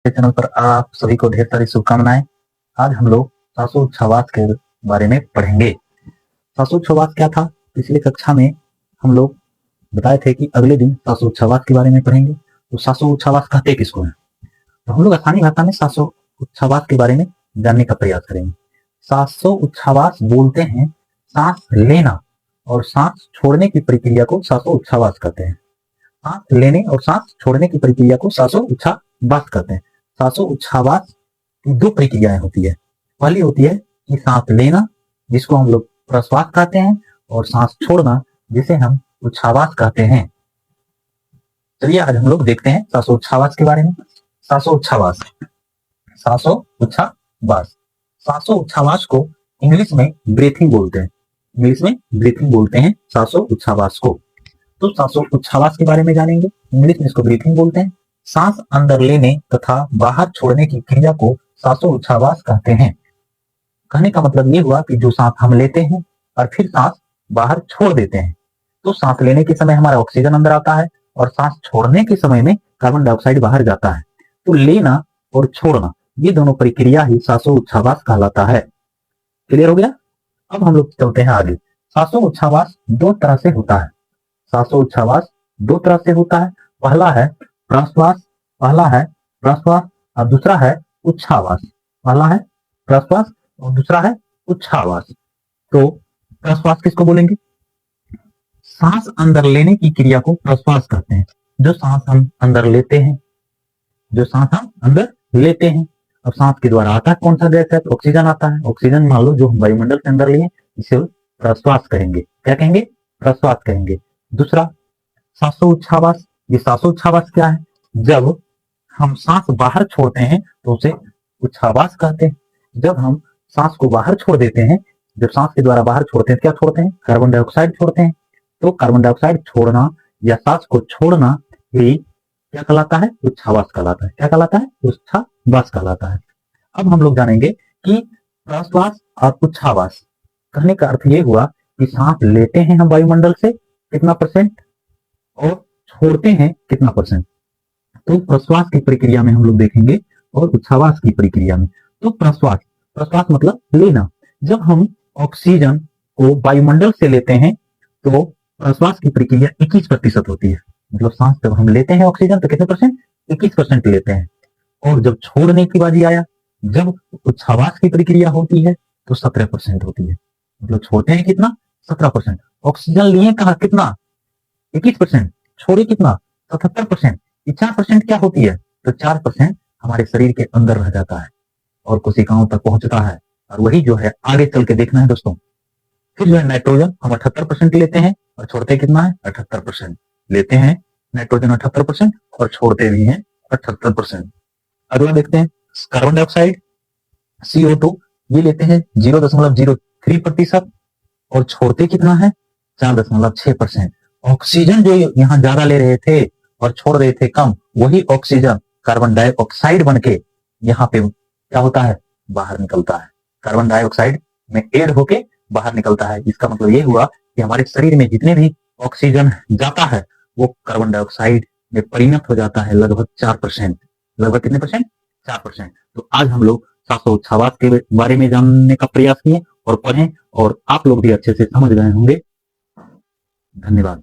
Channel पर आप सभी को ढेर सारी शुभकामनाएं। आज हम लोग श्वासोच्छवास के बारे में पढ़ेंगे। श्वासोच्छवास क्या था? पिछली कक्षा में हम लोग बताए थे कि अगले दिन श्वासोच्छवास के बारे में पढ़ेंगे। तो श्वासोच्छवास कहते किसको है? तो हम लोग आसानी भाषा में श्वासोच्छवास के बारे में जानने का प्रयास करेंगे। श्वासोच्छवास बोलते हैं सांस लेना और सांस छोड़ने की प्रक्रिया को श्वासोच्छवास कहते हैं। सांस लेने और सांस छोड़ने की प्रक्रिया को श्वासोच्छवास कहते हैं। श्वासोच्छवास की दो प्रक्रियाएं होती है। पहली होती है कि सांस लेना, जिसको हम लोग प्रश्वास कहते हैं, और सांस छोड़ना, जिसे हम उच्छ्वास कहते हैं। चलिए आज हम लोग देखते हैं श्वासोच्छवास के बारे में। श्वासोच्छवास श्वासोच्छवास को इंग्लिश में ब्रीथिंग बोलते हैं। इंग्लिश में ब्रीथिंग बोलते हैं श्वासोच्छवास को। तो श्वासोच्छवास के बारे में जानेंगे। इंग्लिश में इसको ब्रीथिंग बोलते हैं। सांस अंदर लेने तथा बाहर छोड़ने की क्रिया को श्वासोच्छवास कहते हैं। कहने का मतलब ये हुआ कि जो सांस हम लेते हैं और फिर सांस बाहर छोड़ देते हैं। तो सांस लेने के समय हमारा ऑक्सीजन अंदर आता है और सांस छोड़ने के समय में कार्बन डाइऑक्साइड बाहर जाता है। तो लेना और छोड़ना, ये दोनों प्रक्रिया ही श्वासोच्छवास कहलाता है। क्लियर हो गया? अब हम लोग चलते हैं आगे। श्वासोच्छवास दो तरह से होता है। श्वासोच्छवास दो तरह से होता है। पहला है प्रश्वास और दूसरा है उच्छ्वास। पहला है प्रश्वास और दूसरा है उच्छ्वास। तो प्रश्वास किसको बोलेंगे? सांस अंदर लेने की क्रिया को प्रश्वास कहते हैं। जो सांस हम अंदर लेते हैं, अब सांस के द्वारा आता है कौन सा गैस है? तो ऑक्सीजन आता है। ऑक्सीजन मान लो जो हम वायुमंडल के अंदर लिए, इसे प्रश्वास कहेंगे। क्या कहेंगे? प्रश्वास कहेंगे। दूसरा श्वासोच्छवास। ये श्वासोच्छवास क्या है? जब हम सांस बाहर छोड़ते हैं तो उसे उच्छ्वास कहते हैं। जब हम सांस को बाहर छोड़ देते हैं, जब सांस के द्वारा बाहर छोड़ते हैं, क्या छोड़ते हैं? कार्बन डाइऑक्साइड छोड़ते हैं। तो कार्बन डाइऑक्साइड छोड़ना या सांस को छोड़ना ही क्या कहलाता है? उच्छ्वास कहलाता है। क्या कहलाता है? उच्छ्वास कहलाता है। अब हम लोग जानेंगे कि प्रश्वास और उच्छ्वास कहने का अर्थ ये हुआ कि सांस लेते हैं हम वायुमंडल से कितना परसेंट और छोड़ते हैं कितना परसेंट। तो प्रश्वास की प्रक्रिया में हम लोग देखेंगे और उच्छ्वास की प्रक्रिया में। तो प्रश्वास मतलब लेना। जब हम ऑक्सीजन को वायुमंडल से लेते हैं तो प्रश्वास की प्रक्रिया 21% होती है। मतलब सांस जब हम लेते हैं ऑक्सीजन तो कितने परसेंट? 21% लेते हैं। और जब छोड़ने की बारी आया, जब उच्छ्वास की प्रक्रिया होती है तो 17% होती है। मतलब छोड़ते हैं कितना? 17%। ऑक्सीजन लिए कहा कितना? 21%। छोड़े कितना? 77%। 4% क्या होती है? तो 4% हमारे शरीर के अंदर रह जाता है और कोशिकाओं तक पहुंचता है। और वही जो है आगे चल के देखना है दोस्तों। फिर जो है नाइट्रोजन हम 78% लेते हैं और छोड़ते कितना है? 78% लेते हैं नाइट्रोजन 78% और छोड़ते भी हैं 78%। अगला देखते हैं कार्बन डाइऑक्साइड CO2, ये लेते हैं 0.03% और छोड़ते कितना है? 4.6%। ऑक्सीजन जो यहाँ ज्यादा ले रहे थे और छोड़ रहे थे कम, वही ऑक्सीजन कार्बन डाइऑक्साइड बनके यहाँ पे क्या होता है? बाहर निकलता है। कार्बन डाइऑक्साइड में ऐड होके बाहर निकलता है। इसका मतलब ये हुआ कि हमारे शरीर में जितने भी ऑक्सीजन जाता है वो कार्बन डाइऑक्साइड में परिणत हो जाता है लगभग 4%। लगभग कितने परसेंट? 4%। तो आज हम लोग श्वासोच्छवास के बारे में जानने का प्रयास किए और पढ़ें, और आप लोग भी अच्छे से समझ गए होंगे। धन्यवाद।